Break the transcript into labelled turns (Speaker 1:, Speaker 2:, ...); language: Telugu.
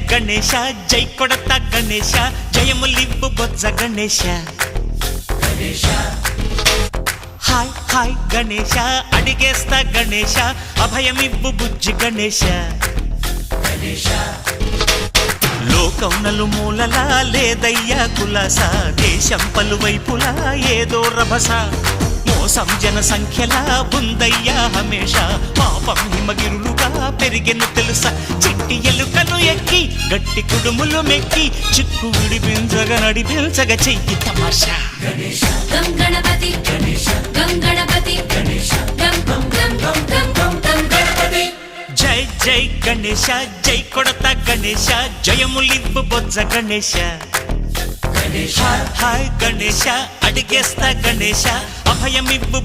Speaker 1: గణేశ జై కొడత గణేశ జయములివ్వు బొజ్జ గణేశ హాయ్ హాయ్ గణేశ అడిగేస్తా గణేశ అభయమివ్వు బుజ్జి గణేశ లోకం నలుమూలలా లేదయ్యా కులాస దేశం పలువైపులా ఏదో రభస మోసం జన సంఖ్యలా ఉందయ్యా హమేష పాపం హిమగిరులుగా పెరిగెను తెలుసా చిట్టి ఎలుకలు ఎక్కి గట్టి కుడుములు మెక్కి చిక్కు విడిపించగ నడిపించగ చెయ్యి తమాషా
Speaker 2: గం గణపతి గం గణపతి గం గం గం గం గం గం గం గణపతి
Speaker 1: జై జై గణేశ జై కొడత గణేశ జయములివ్వు బొజ్జ గణేశ హాయ్ హాయ్ గణేశ అడిగేస్తా గణేశ అభయమివ్వు